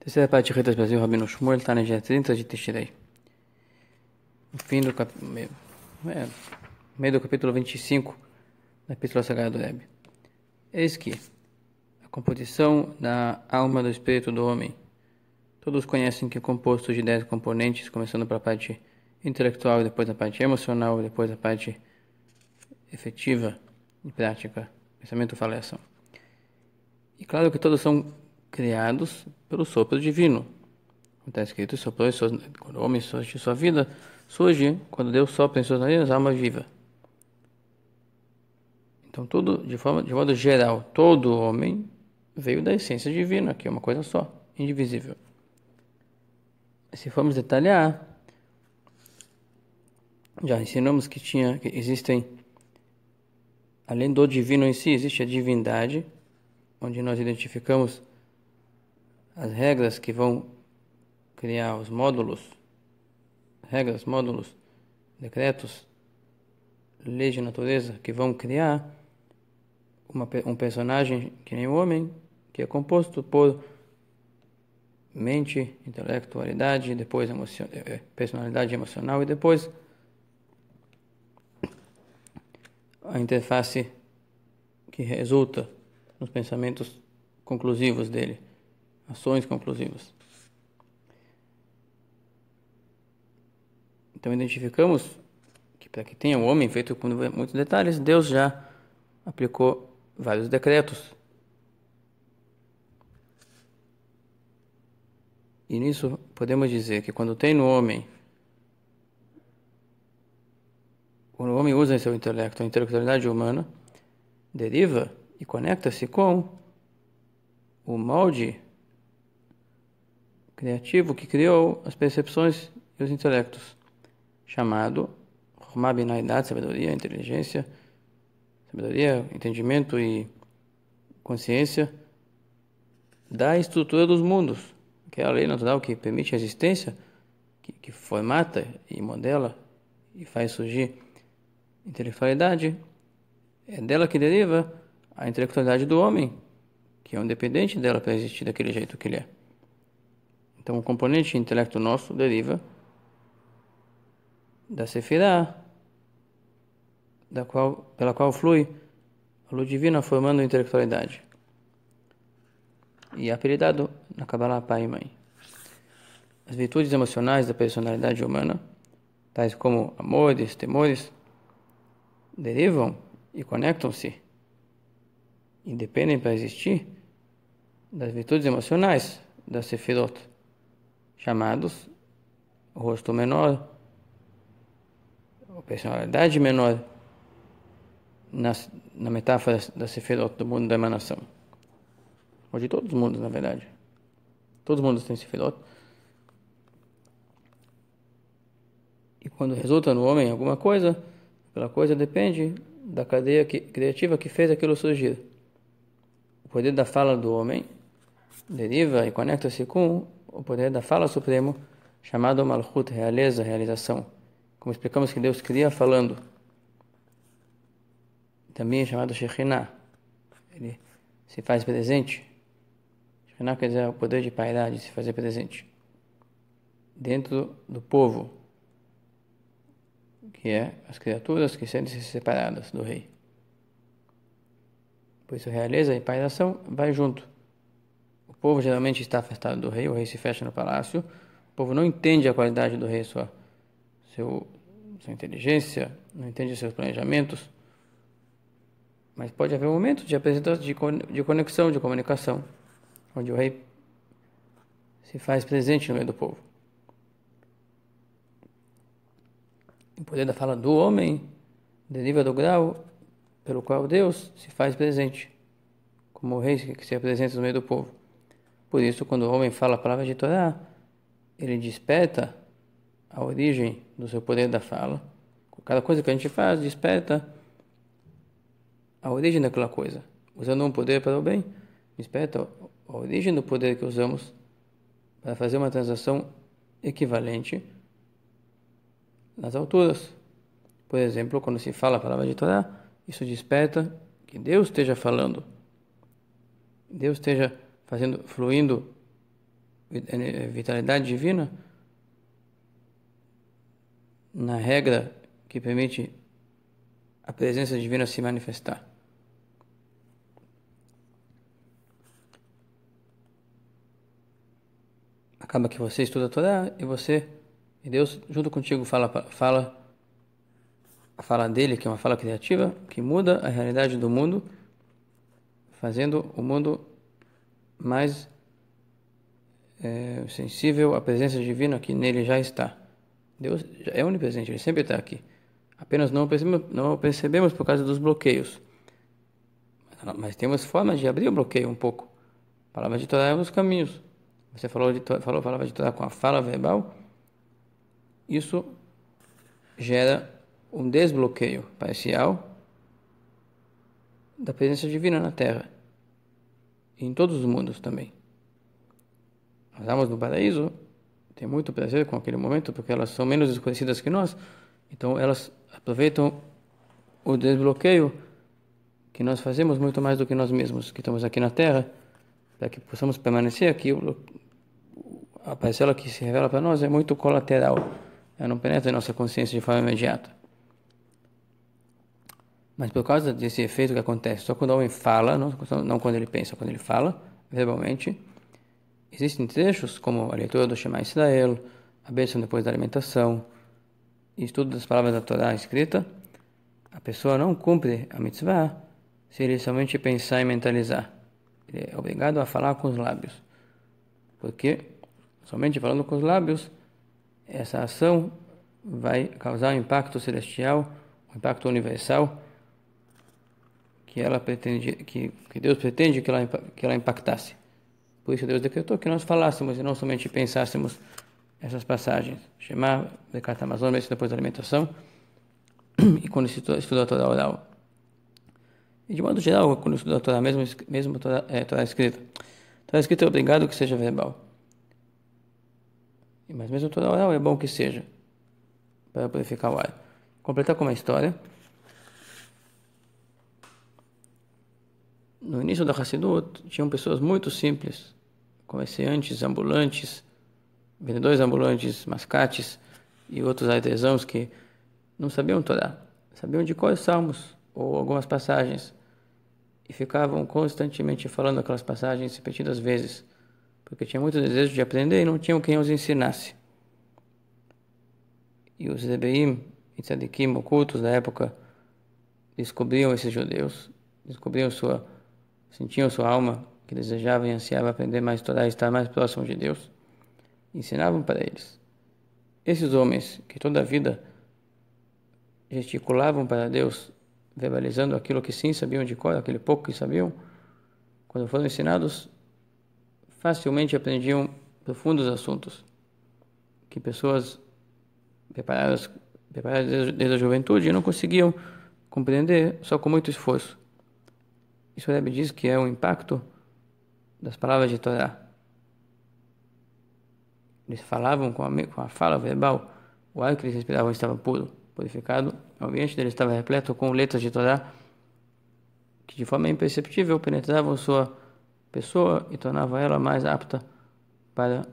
Terceira parte de Retas Brasil, Rabino Shmuel, está na dia 30 de Tishrei. No fim do meio do capítulo 25 da Epístola Sagrada do Rebbe. Eis que a composição da alma do espírito do homem. Todos conhecem que é composto de 10 componentes, começando pela parte intelectual, depois a parte emocional, depois a parte efetiva e prática, pensamento, fala e ação. E claro que todos são criados pelo sopro divino. Está escrito, quando o homem surge sua vida, surge quando Deus sopra em suas narinas a alma viva. Então tudo, de modo geral, todo homem veio da essência divina, que é uma coisa só, indivisível. Se formos detalhar, já ensinamos que existem, além do divino em si, existe a divindade, onde nós identificamos as regras que vão criar os módulos, decretos, leis de natureza, que vão criar um personagem que nem o homem, que é composto por mente, intelectualidade, depois personalidade emocional e depois a interface que resulta nos pensamentos conclusivos dele, ações conclusivas. Então identificamos que para que tenha o homem feito com muitos detalhes, Deus já aplicou vários decretos. E nisso podemos dizer que quando o homem usa seu intelecto, a intelectualidade humana, deriva e conecta-se com o molde criativo que criou as percepções e os intelectos, chamado Chokhmah Binah Daat, sabedoria, inteligência, sabedoria, entendimento e consciência da estrutura dos mundos, que é a lei natural que permite a existência, que formata e modela e faz surgir intelectualidade. É dela que deriva a intelectualidade do homem, que é um dependente dela para existir daquele jeito que ele é. Então, o componente intelecto nosso deriva da Sefirah, pela qual flui a luz divina formando a intelectualidade. E é apelidado na Kabbalah pai e mãe. As virtudes emocionais da personalidade humana, tais como amores, temores, derivam e conectam-se e dependem para existir das virtudes emocionais da Sefirot, chamados o rosto menor, a personalidade menor, na metáfora da Sefirot, do mundo da emanação. Ou de todos os mundos, na verdade. Todos os mundos têm Sefirot. E quando resulta no homem alguma coisa, aquela coisa depende da cadeia criativa que fez aquilo surgir. O poder da fala do homem deriva e conecta-se com o poder da fala supremo, chamado Malchut, realeza, realização. Como explicamos que Deus cria falando. Também é chamado Shekhinah. Ele se faz presente. Shekhinah quer dizer o poder de pairar, de se fazer presente. Dentro do povo, que é as criaturas que sentem-se separadas do rei. Por isso, realeza e pairação vai junto. O povo geralmente está afastado do rei, o rei se fecha no palácio, o povo não entende a qualidade do rei, sua inteligência, não entende seus planejamentos, mas pode haver um momento de conexão, de comunicação, onde o rei se faz presente no meio do povo. O poder da fala do homem deriva do grau pelo qual Deus se faz presente, como o rei que se apresenta no meio do povo. Por isso, quando o homem fala a palavra de Torá, ele desperta a origem do seu poder da fala. Cada coisa que a gente faz desperta a origem daquela coisa. Usando um poder para o bem, desperta a origem do poder que usamos para fazer uma transação equivalente nas alturas. Por exemplo, quando se fala a palavra de Torá, isso desperta que Deus esteja falando. Deus esteja fluindo vitalidade divina na regra que permite a presença divina se manifestar. Acaba que você estuda a Torá e Deus junto contigo fala a fala dele, que é uma fala criativa, que muda a realidade do mundo, fazendo o mundo mais sensível à presença divina que nele já está. Deus é onipresente, ele sempre está aqui. Apenas não o percebemos por causa dos bloqueios. Mas temos formas de abrir o bloqueio um pouco. A palavra de Torá é um dos caminhos. Você falava de Torá com a fala verbal. Isso gera um desbloqueio parcial da presença divina na Terra. E em todos os mundos também. As almas do paraíso têm muito prazer com aquele momento, porque elas são menos desconhecidas que nós. Então elas aproveitam o desbloqueio que nós fazemos muito mais do que nós mesmos, que estamos aqui na Terra, para que possamos permanecer aqui. A parcela que se revela para nós é muito colateral. Ela não penetra em nossa consciência de forma imediata. Mas por causa desse efeito que acontece só quando o homem fala, não quando ele pensa, quando ele fala verbalmente, existem trechos como a leitura do Shema Israel, a bênção depois da alimentação, e estudo das palavras da Torá escrita. A pessoa não cumpre a mitzvah se ele somente pensar e mentalizar. Ele é obrigado a falar com os lábios, porque somente falando com os lábios, essa ação vai causar um impacto celestial, um impacto universal, que Deus pretende que ela impactasse. Por isso Deus decretou que nós falássemos e não somente pensássemos essas passagens. Shema, Bekat Hamazon, depois da alimentação, e quando se estuda a Torá oral. E de modo geral, quando estuda a Torá, mesmo Torá escrita. Torá escrita é obrigado que seja verbal. Mas mesmo Torá oral é bom que seja, para purificar o ar. Completar com uma história. No início da Hassidut, tinham pessoas muito simples, comerciantes, ambulantes, vendedores ambulantes, mascates e outros artesãos que não sabiam Torá, sabiam de quais salmos ou algumas passagens e ficavam constantemente falando aquelas passagens repetidas vezes, porque tinham muito desejo de aprender e não tinham quem os ensinasse. E os Rebeim e Tzadikim ocultos da época descobriam esses judeus, sentiam sua alma que desejava e ansiava aprender mais Torá e estar mais próximo de Deus, ensinavam para eles. Esses homens que toda a vida gesticulavam para Deus, verbalizando aquilo que sim sabiam de cor, aquele pouco que sabiam, quando foram ensinados, facilmente aprendiam profundos assuntos que pessoas preparadas desde a juventude não conseguiam compreender só com muito esforço. Isso o Rebbe diz que é o impacto das palavras de Torá. Eles falavam com a fala verbal, o ar que eles respiravam estava puro, purificado, o ambiente deles estava repleto com letras de Torá que de forma imperceptível penetravam sua pessoa e tornavam ela mais apta para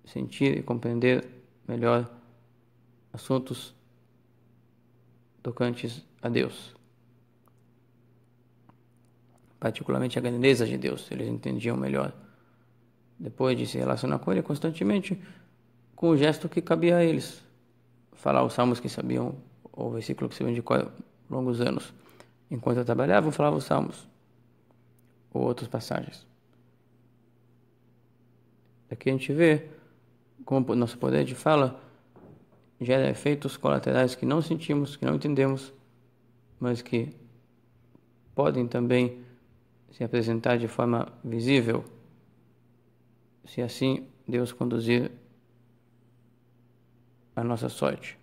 sentir e compreender melhor assuntos tocantes a Deus. Particularmente a grandeza de Deus, eles entendiam melhor. Depois de se relacionar com Ele constantemente, com o gesto que cabia a eles. Falar os salmos que sabiam, ou o versículo que sabiam de cor longos anos. Enquanto trabalhavam, falavam os salmos, ou outras passagens. Aqui a gente vê como o nosso poder de fala gera efeitos colaterais que não sentimos, que não entendemos, mas que podem também se apresentar de forma visível, se assim Deus conduzir a nossa sorte.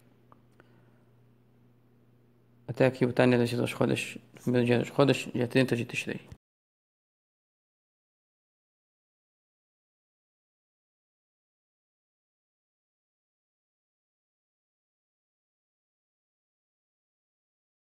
Até aqui o Tânia das Rodas, primeiro dia das Rodas, dia 30 de Tishrei.